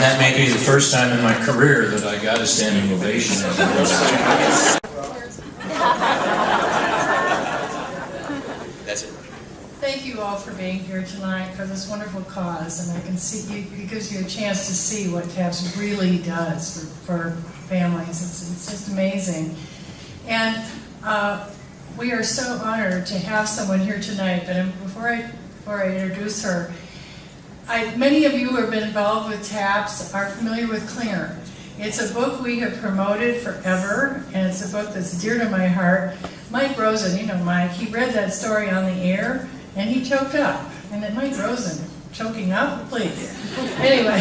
that may be the first time in my career that I got a standing ovation. That's it. Thank you all for being here tonight for this wonderful cause, and I can see it gives you a chance to see what TAPS really does for families. It's just amazing. And we are so honored to have someone here tonight, but before I introduce her, many of you who have been involved with TAPS are familiar with Klinger. It's a book we have promoted forever, and it's a book that's dear to my heart. Mike Rosen, you know Mike, he read that story on the air, and he choked up. And then Mike Rosen, choking up? Please. Anyway,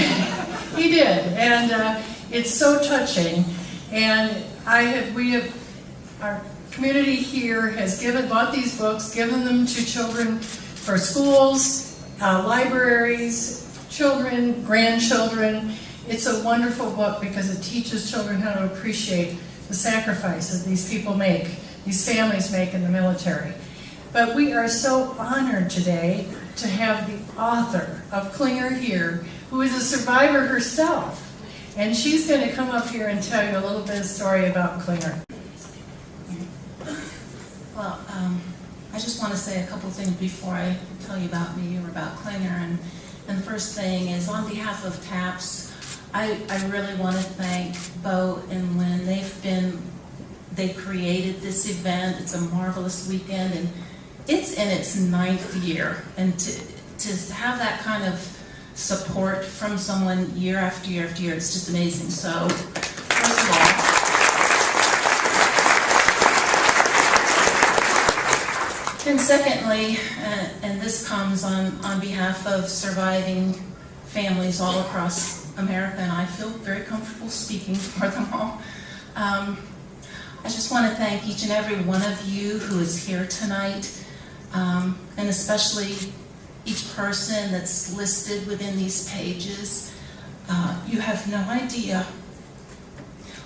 he did, and it's so touching. And our community here has bought these books, given them to children for schools, libraries, children, grandchildren. It's a wonderful book because it teaches children how to appreciate the sacrifices these people make, these families make in the military. But we are so honored today to have the author of Klinger here, who is a survivor herself. And she's going to come up here and tell you a little bit of story about Klinger. Well, I just want to say a couple things before I tell you about me or about Klinger. And the first thing is, on behalf of TAPS, I really want to thank Bo and Lynn. They created this event. It's a marvelous weekend, and it's in its 9th year. And to have that kind of support from someone year after year after year, it's just amazing. So, first of all, and secondly, and this comes on behalf of surviving families all across America, and I feel very comfortable speaking for them all. I just want to thank each and every one of you who is here tonight, and especially each person that's listed within these pages. You have no idea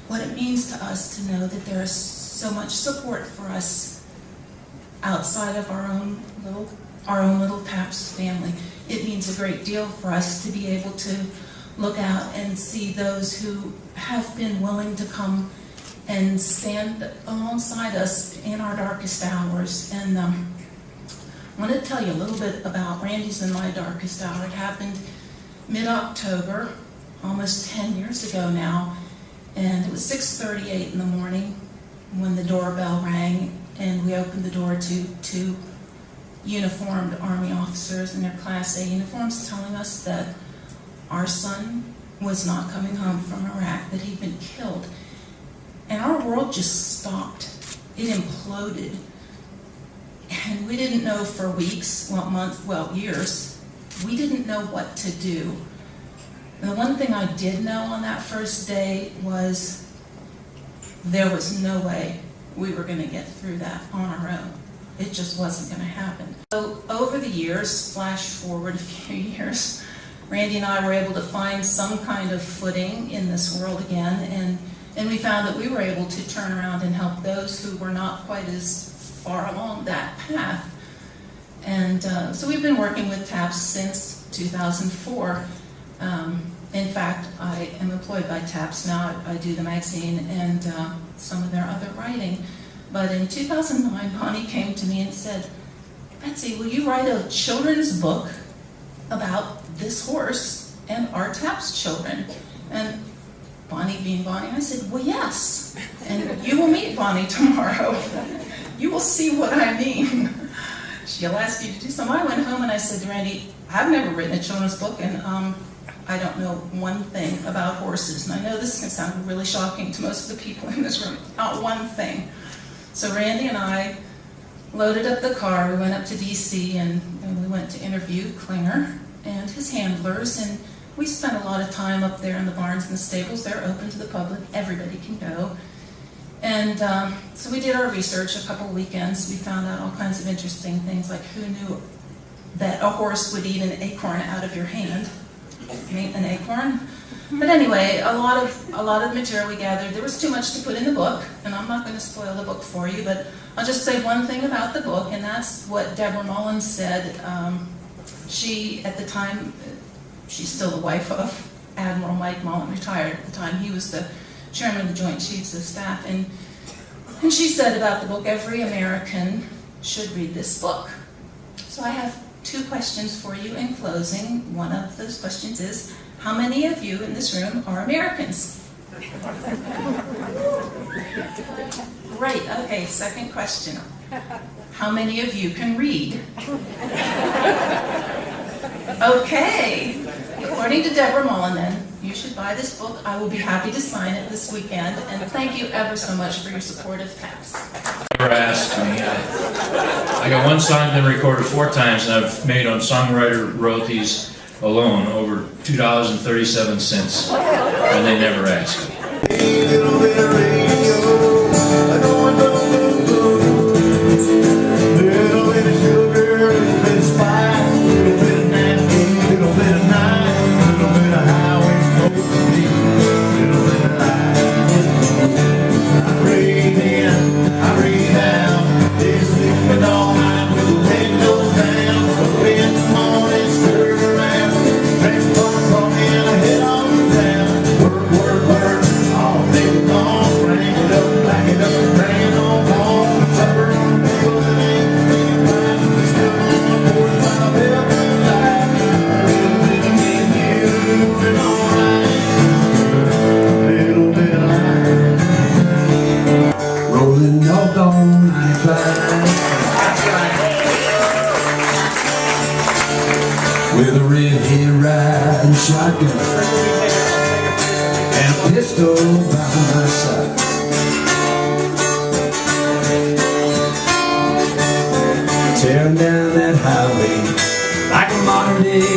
what it means to us to know that there is so much support for us outside of our own little TAPS family. It means a great deal for us to be able to look out and see those who have been willing to come and stand alongside us in our darkest hours. And I want to tell you a little bit about Randy's and my darkest hour. It happened mid-October, almost 10 years ago now, and it was 6:38 in the morning when the doorbell rang, and we opened the door to two uniformed Army officers in their Class A uniforms telling us that our son was not coming home from Iraq, that he'd been killed. And our world just stopped. It imploded. And we didn't know for weeks, well, months, well, years, we didn't know what to do. And the one thing I did know on that first day was there was no way we were going to get through that on our own. It just wasn't going to happen. So over the years, flash forward a few years, Randy and I were able to find some kind of footing in this world again, and we found that we were able to turn around and help those who were not quite as far along that path. And so we've been working with TAPS since 2004. In fact, I am employed by TAPS now. I do the magazine and some of their other writing. But in 2009, Bonnie came to me and said, "Betsy, will you write a children's book about this horse and our TAPS children?" And Bonnie being Bonnie, I said, "Well, yes. And you will meet Bonnie tomorrow. You will see what I mean." She'll ask you to do something. I went home and I said to Randy, "I've never written a children's book, and I don't know one thing about horses." And I know this can sound really shocking to most of the people in this room. Not one thing. So Randy and I loaded up the car. We went up to DC and we went to interview Klinger and his handlers, and we spent a lot of time up there in the barns and the stables. They're open to the public. Everybody can go. And so we did our research a couple weekends. We found out all kinds of interesting things, like who knew that a horse would eat an acorn out of your hand? Eat an acorn? But anyway, a lot of material we gathered. There was too much to put in the book, and I'm not going to spoil the book for you, but I'll just say one thing about the book, and that's what Deborah Mullins said. She, at the time, she's still the wife of Admiral Mike Mullen, retired at the time. He was the chairman of the Joint Chiefs of Staff. And she said about the book, every American should read this book. So I have two questions for you in closing. One of those questions is, how many of you in this room are Americans? Great, okay, second question. How many of you can read? Okay, according to Deborah Mullen, then, you should buy this book. I will be happy to sign it this weekend, and thank you ever so much for your support of TAPS. Never asked me. I got one song been recorded 4 times, and I've made on songwriter royalties alone over $2.37, and they never asked me. Little bit of radio, going boom, boom, boom. Little bit of sugar, little bit of spice, little bit of nasty, little bit of nice, little bit of highway smoke to me, little bit of life. I breathe in, I breathe out, this sleeping all night with the windows down, go in the morning, stir around, drink one coffee and I head on down, work, work, work. All day long, crank it up, back it up, bring it on home. Supper on the table, it ain't being right. Still on the porch by the velvet light. A little bit of me and you, moving alright. A little bit of light. Rolling all down 95. With a redhead riding shotgun and a pistol by my side. Tearing down that highway like a modern day